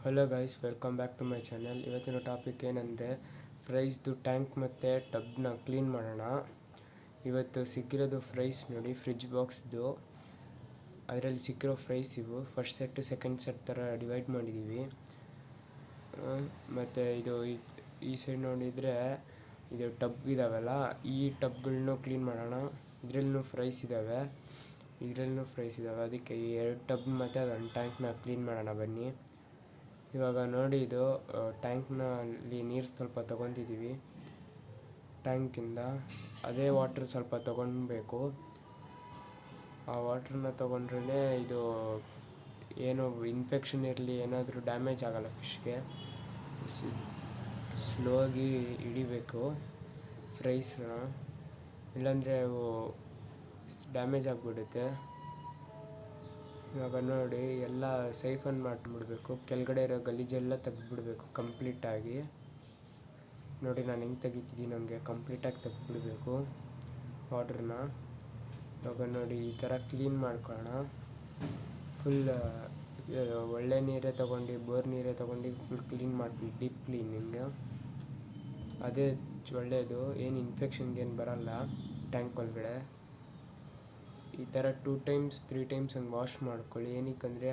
Hello guys, welcome back to my channel. ಇವತ್ತಿನ topic ಏನಂದರೆ ಫ್ರೈಸ್ದು ಟ್ಯಾಂಕ್ ಮತ್ತು ಟಬ್ನ ಕ್ಲೀನ್ ಮಾಡೋಣ. ಇವತ್ತು ಸಿಕ್ಕಿರೋದು ಫ್ರೈಸ್ ನೋಡಿ, ಫ್ರಿಜ್ ಬಾಕ್ಸ್ದು. ಅದರಲ್ಲಿ ಸಿಕ್ಕಿರೋ ಫ್ರೈಸ್ ಇವು. ಫಸ್ಟ್ ಸೆಟ್ಟು ಸೆಕೆಂಡ್ ಸೆಟ್ ಥರ ಡಿವೈಡ್ ಮಾಡಿದ್ದೀವಿ. ಮತ್ತು ಇದು ಈ ಸೈಡ್ ನೋಡಿದರೆ ಇದು ಟಬ್ ಇದ್ದಾವಲ್ಲ, ಈ ಟಬ್ಗಳನ್ನೂ ಕ್ಲೀನ್ ಮಾಡೋಣ. ಇದರಲ್ಲೂ ಫ್ರೈಸ್ ಇದ್ದಾವೆ, ಅದಕ್ಕೆ ಈ 2 ಟಬ್ ಮತ್ತು ಅದೊಂದು ಟ್ಯಾಂಕ್ನ ಕ್ಲೀನ್ ಮಾಡೋಣ ಬನ್ನಿ. ಇವಾಗ ನೋಡಿ, ಇದು ಟ್ಯಾಂಕ್ನಲ್ಲಿ ನೀರು ಸ್ವಲ್ಪ ತೊಗೊತಿದ್ದೀವಿ. ಟ್ಯಾಂಕಿಂದ ಅದೇ ವಾಟ್ರ್ ಸ್ವಲ್ಪ ತೊಗೊಳ್ಬೇಕು. ಆ ವಾಟ್ರನ್ನ ತೊಗೊಂಡ್ರೇ ಇದು ಏನು ಇನ್ಫೆಕ್ಷನ್ ಇರಲಿ, ಏನಾದರೂ ಡ್ಯಾಮೇಜ್ ಆಗೋಲ್ಲ ಫಿಶ್ಗೆ. ಸ್ಲೋ ಆಗಿ ಹಿಡಿಬೇಕು ಫ್ರೈಸ್ನ, ಇಲ್ಲಾಂದರೆ ಅವು ಡ್ಯಾಮೇಜ್ ಆಗಿಬಿಡುತ್ತೆ. ಇವಾಗ ನೋಡಿ, ಎಲ್ಲ ಸೈಫನ್ ಮಾಡಿಬಿಡ್ಬೇಕು. ಕೆಳಗಡೆ ಇರೋ ಗಲೀಜೆಲ್ಲ ತೆಗೆದುಬಿಡ್ಬೇಕು ಕಂಪ್ಲೀಟಾಗಿ. ನೋಡಿ ನಾನು ಹೆಂಗೆ ತೆಗಿತಿದ್ದೀನಿ, ನನಗೆ ಕಂಪ್ಲೀಟಾಗಿ ತೆಗೆದುಬಿಡ್ಬೇಕು ವಾಟ್ರನ್ನ. ಇವಾಗ ನೋಡಿ, ಈ ಥರ ಕ್ಲೀನ್ ಮಾಡ್ಕೊಳ್ಳೋಣ. ಫುಲ್ ಒಳ್ಳೆ ನೀರೇ ತೊಗೊಂಡು, ಬೋರ್ ನೀರೇ ತೊಗೊಂಡು ಫುಲ್ ಕ್ಲೀನ್ ಮಾಡಿಬಿಡಿ. ಡೀಪ್ ಕ್ಲೀನಿಂಗ್ ಅದೇ ಒಳ್ಳೆಯದು. ಏನು ಇನ್ಫೆಕ್ಷನ್ಗೇನು ಬರೋಲ್ಲ ಟ್ಯಾಂಕ್ ಒಳಗಡೆ. ಈ ಥರ 2 ಟೈಮ್ಸ್ 3 ಟೈಮ್ಸ್ ಹಂಗೆ ವಾಶ್ ಮಾಡ್ಕೊಳ್ಳಿ. ಏನಕ್ಕಂದರೆ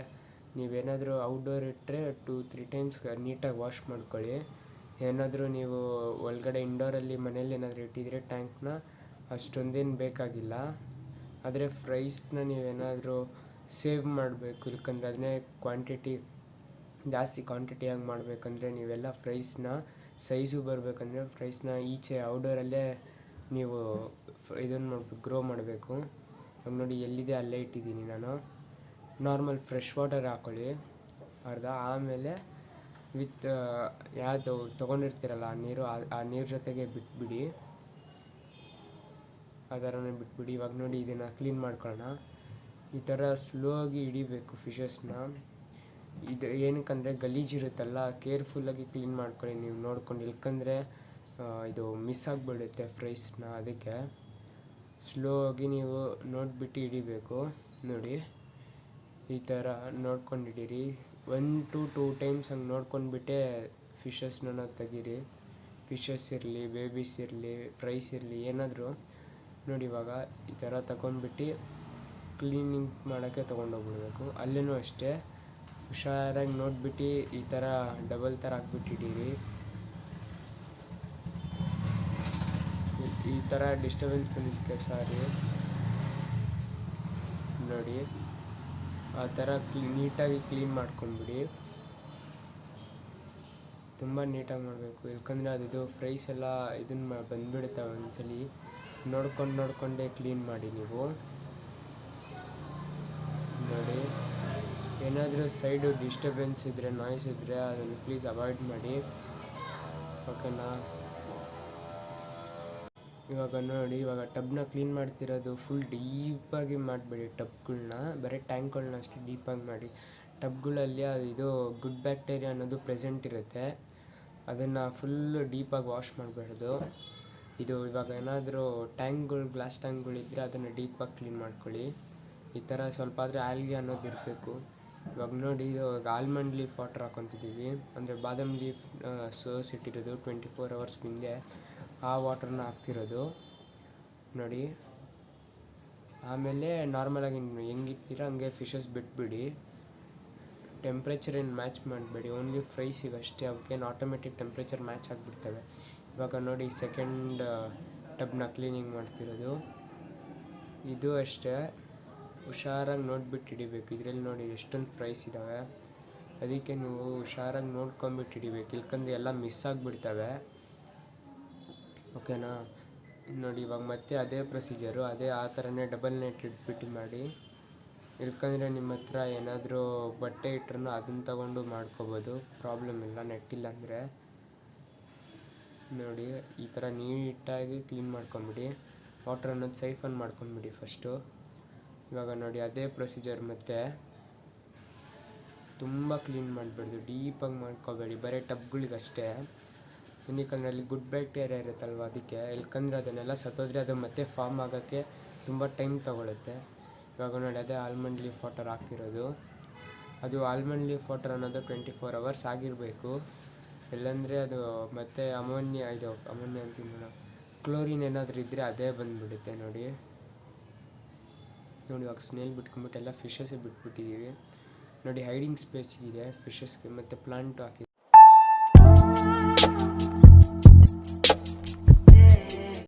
ನೀವೇನಾದರೂ ಔಟ್ಡೋರ್ ಇಟ್ಟರೆ 2-3 ಟೈಮ್ಸ್ ನೀಟಾಗಿ ವಾಶ್ ಮಾಡ್ಕೊಳ್ಳಿ. ಏನಾದರೂ ನೀವು ಒಳಗಡೆ ಇಂಡೋರಲ್ಲಿ ಮನೇಲಿ ಏನಾದರೂ ಇಟ್ಟಿದ್ರೆ ಟ್ಯಾಂಕ್ನ ಅಷ್ಟೊಂದೇನು ಬೇಕಾಗಿಲ್ಲ. ಆದರೆ ಫ್ರೈಸ್ನ ನೀವೇನಾದರೂ ಸೇವ್ ಮಾಡಬೇಕು, ಇಲ್ಕಂದರೆ ಅದನ್ನೇ ಜಾಸ್ತಿ ಕ್ವಾಂಟಿಟಿಯಾಗಿ ಮಾಡಬೇಕಂದ್ರೆ ನೀವೆಲ್ಲ ಫ್ರೈಸ್ನ ಸೈಜು ಬರಬೇಕಂದ್ರೆ ಫ್ರೈಸ್ನ ಈಚೆ ಔಟ್ಡೋರಲ್ಲೇ ನೀವು ಇದನ್ನು ಗ್ರೋ ಮಾಡಬೇಕು. ಇವಾಗ ನೋಡಿ, ಎಲ್ಲಿದೆ ಅಲ್ಲೇ ಇಟ್ಟಿದ್ದೀನಿ ನಾನು. ನಾರ್ಮಲ್ ಫ್ರೆಶ್ ವಾಟರ್ ಹಾಕ್ಕೊಳ್ಳಿ ಅರ್ಧ. ಆಮೇಲೆ ವಿತ್ ಯಾವುದು ತೊಗೊಂಡಿರ್ತೀರಲ್ಲ ಆ ನೀರು, ಆ ನೀರು ಜೊತೆಗೆ ಬಿಟ್ಬಿಡಿ. ಆ ಥರನೇ ಬಿಟ್ಬಿಡಿ. ಇವಾಗ ನೋಡಿ, ಇದನ್ನು ಕ್ಲೀನ್ ಮಾಡ್ಕೊಳ್ಳೋಣ. ಈ ಥರ ಸ್ಲೋ ಆಗಿ ಹಿಡಿಬೇಕು ಫಿಶಸ್ನ. ಇದು ಏನಕ್ಕಂದರೆ ಗಲೀಜಿರುತ್ತಲ್ಲ, ಕೇರ್ಫುಲ್ಲಾಗಿ ಕ್ಲೀನ್ ಮಾಡ್ಕೊಳ್ಳಿ ನೀವು ನೋಡ್ಕೊಂಡು, ಇಲ್ಕಂದರೆ ಇದು ಮಿಸ್ ಆಗಿಬಿಡುತ್ತೆ ಫ್ರೈಸ್ನ. ಅದಕ್ಕೆ ಸ್ಲೋ ಆಗಿ ನೀವು ನೋಡಿಬಿಟ್ಟು ಹಿಡಿಬೇಕು. ನೋಡಿ, ಈ ಥರ ನೋಡ್ಕೊಂಡು ಹಿಡೀರಿ. 1-2 ಟೈಮ್ಸ್ ಹಂಗೆ ನೋಡ್ಕೊಂಡ್ಬಿಟ್ಟೆ ಫಿಶಸ್ನ ತೆಗೀರಿ. ಫಿಶಸ್ ಇರಲಿ, ಬೇಬೀಸ್ ಇರಲಿ, ಫ್ರೈಸ್ ಇರಲಿ, ಏನಾದರೂ ನೋಡಿ. ಇವಾಗ ಈ ಥರ ತಗೊಂಡ್ಬಿಟ್ಟು ಕ್ಲೀನಿಂಗ್ ಮಾಡೋಕ್ಕೆ ತೊಗೊಂಡೋಗ್ಬಿಡ್ಬೇಕು. ಅಲ್ಲೂ ಅಷ್ಟೇ ಹುಷಾರಾಗಿ ನೋಡಿಬಿಟ್ಟು ಈ ಥರ ಡಬಲ್ ಥರ ಹಾಕ್ಬಿಟ್ಟು ಹಿಡೀರಿ. ಈ ಥರ ಡಿಸ್ಟರ್ಬೆನ್ಸ್ ಬಂದಿದ್ದಕ್ಕೆ ಸಾರಿ. ನೋಡಿ, ಆ ಥರ ನೀಟಾಗಿ ಕ್ಲೀನ್ ಮಾಡ್ಕೊಂಡ್ಬಿಡಿ. ತುಂಬ ನೀಟಾಗಿ ಮಾಡಬೇಕು, ಇಲ್ಕಂದರೆ ಅದು ಫ್ರೈಸ್ ಎಲ್ಲ ಇದನ್ನು ಬಂದುಬಿಡುತ್ತೆ. ಒಂದ್ಸಲಿ ನೋಡ್ಕೊಂಡೇ ಕ್ಲೀನ್ ಮಾಡಿ ನೀವು. ನೋಡಿ, ಏನಾದರೂ ಸೈಡು ಡಿಸ್ಟರ್ಬೆನ್ಸ್ ಇದ್ದರೆ, ನಾಯ್ಸ್ ಇದ್ದರೆ ಅದನ್ನು ಪ್ಲೀಸ್ ಅವಾಯ್ಡ್ ಮಾಡಿ, ಓಕೆನಾ. ಇವಾಗ ನೋಡಿ, ಇವಾಗ ಟಬ್ನ ಕ್ಲೀನ್ ಮಾಡ್ತಿರೋದು ಫುಲ್ ಡೀಪಾಗಿ ಮಾಡಬೇಡಿ ಟಬ್ಗಳನ್ನ, ಬರೀ ಟ್ಯಾಂಕ್ಗಳನ್ನ ಅಷ್ಟೇ ಡೀಪಾಗಿ ಮಾಡಿ. ಟಬ್ಗಳಲ್ಲಿ ಇದು ಗುಡ್ ಬ್ಯಾಕ್ಟೀರಿಯಾ ಅನ್ನೋದು ಪ್ರೆಸೆಂಟ್ ಇರುತ್ತೆ, ಅದನ್ನು ಫುಲ್ಲು ಡೀಪಾಗಿ ವಾಶ್ ಮಾಡಬಾರ್ದು. ಇದು ಇವಾಗ ಏನಾದರೂ ಟ್ಯಾಂಕ್ಗಳು, ಗ್ಲಾಸ್ ಟ್ಯಾಂಕ್ಗಳಿದ್ದರೆ ಅದನ್ನು ಡೀಪಾಗಿ ಕ್ಲೀನ್ ಮಾಡ್ಕೊಳ್ಳಿ. ಈ ಥರ ಸ್ವಲ್ಪ ಆದರೆ ಆಲ್ಗೆ ಅನ್ನೋದು ಇರಬೇಕು. ಇವಾಗ ನೋಡಿ, ಇದು ಆಲ್ಮಂಡ್ ಲೀಫ್ ವಾಟರ್ ಹಾಕ್ಕೊತಿದ್ದೀವಿ, ಅಂದರೆ ಬಾದಾಮ್ ಲೀಫ್ ಸೋಸಿಟ್ಟಿರೋದು 24 hours ಹಿಂದೆ, ಆ ವಾಟ್ರನ್ನ ಹಾಕ್ತಿರೋದು ನೋಡಿ. ಆಮೇಲೆ ನಾರ್ಮಲಾಗಿ ಹೆಂಗಿರ್ತೀರ ಹಂಗೆ ಫಿಶಸ್ ಬಿಟ್ಬಿಡಿ. ಟೆಂಪ್ರೇಚರ್ ಏನು ಮ್ಯಾಚ್ ಮಾಡಬೇಡಿ, ಓನ್ಲಿ ಫ್ರೈಸಿಗೆ ಅಷ್ಟೇ. ಅವಕ್ಕೇನು ಆಟೋಮೆಟಿಕ್ ಟೆಂಪ್ರೇಚರ್ ಮ್ಯಾಚ್ ಆಗಿಬಿಡ್ತವೆ. ಇವಾಗ ನೋಡಿ, ಸೆಕೆಂಡ್ ಟಬ್ನ ಕ್ಲೀನಿಂಗ್ ಮಾಡ್ತಿರೋದು. ಇದು ಅಷ್ಟೇ ಹುಷಾರಾಗಿ ನೋಡಿಬಿಟ್ಟು ಹಿಡಿಬೇಕು. ಇದರಲ್ಲಿ ನೋಡಿ ಎಷ್ಟೊಂದು ಫ್ರೈಸ್ ಇದ್ದಾವೆ, ಅದಕ್ಕೆ ನೀವು ಹುಷಾರಾಗಿ ನೋಡ್ಕೊಂಬಿಟ್ಟು ಹಿಡಿಬೇಕು, ಇಲ್ಕಂದರೆ ಎಲ್ಲ ಮಿಸ್ ಆಗಿಬಿಡ್ತವೆ, ಓಕೆನಾ. ನೋಡಿ, ಇವಾಗ ಮತ್ತೆ ಅದೇ ಪ್ರೊಸೀಜರು, ಆ ಥರನೇ ಡಬಲ್ ನೆಟ್ ಇಟ್ಬಿಟ್ಟು ಮಾಡಿ. ಇಲ್ಕಂದರೆ ನಿಮ್ಮ ಹತ್ರ ಏನಾದರೂ ಬಟ್ಟೆ ಇಟ್ಟರೂ ಅದನ್ನು ತಗೊಂಡು ಮಾಡ್ಕೋಬೋದು, ಪ್ರಾಬ್ಲಮ್ ಇಲ್ಲ. ನೆಟ್ಟಿಲ್ಲ ಅಂದರೆ ನೋಡಿ, ಈ ಥರ ನೀಟಾಗಿ ಕ್ಲೀನ್ ಮಾಡ್ಕೊಂಬಿಡಿ. ವಾಟ್ರ್ ಅನ್ನೋದು ಸೈಫನ್ ಮಾಡ್ಕೊಂಬಿಡಿ ಫಸ್ಟು. ಇವಾಗ ನೋಡಿ, ಅದೇ ಪ್ರೊಸೀಜರ್ ಮತ್ತೆ. ತುಂಬ ಕ್ಲೀನ್ ಮಾಡಬೇಡ್ದು, ಡೀಪಾಗಿ ಮಾಡ್ಕೋಬೇಡಿ, ಬರೀ ಟಬ್ಗಳಿಗಷ್ಟೇ. ಏನಕ್ಕಂದರೆ ಅಲ್ಲಿ ಗುಡ್ ಬ್ಯಾಕ್ಟೀರಿಯಾ ಇರುತ್ತಲ್ವ, ಅದಕ್ಕೆ. ಇಲ್ಕಂದರೆ ಅದನ್ನೆಲ್ಲ ಸತ್ತೋದ್ರೆ ಅದು ಮತ್ತೆ ಫಾರ್ಮ್ ಆಗೋಕ್ಕೆ ತುಂಬ ಟೈಮ್ ತೊಗೊಳುತ್ತೆ. ಇವಾಗ ನೋಡಿ, ಅದೇ ಆಲ್ಮಂಡ್ ಲೀಫ್ ವಾಟರ್ ಹಾಕ್ತಿರೋದು. ಅದು ಆಲ್ಮಂಡ್ ಲೀಫ್ ವಾಟರ್ ಅನ್ನೋದು 24 hours ಆಗಿರಬೇಕು. ಇಲ್ಲಾಂದರೆ ಅದು ಮತ್ತೆ ಅಮೋನಿಯಾ ಅಂತೀನಿ ಕ್ಲೋರಿನ್ ಏನಾದರೂ ಇದ್ದರೆ ಅದೇ ಬಂದುಬಿಡುತ್ತೆ ನೋಡಿ. ಇವಾಗ ಸ್ನೇಲ್ ಬಿಟ್ಕೊಂಡ್ಬಿಟ್ಟು ಎಲ್ಲ ಫಿಶಸ್ಸೇ ಬಿಟ್ಬಿಟ್ಟಿದ್ದೀವಿ ನೋಡಿ. ಹೈಡಿಂಗ್ ಸ್ಪೇಸ್ ಇದೆ ಫಿಶಸ್ಗೆ, ಮತ್ತು ಪ್ಲಾಂಟು ಹಾಕಿ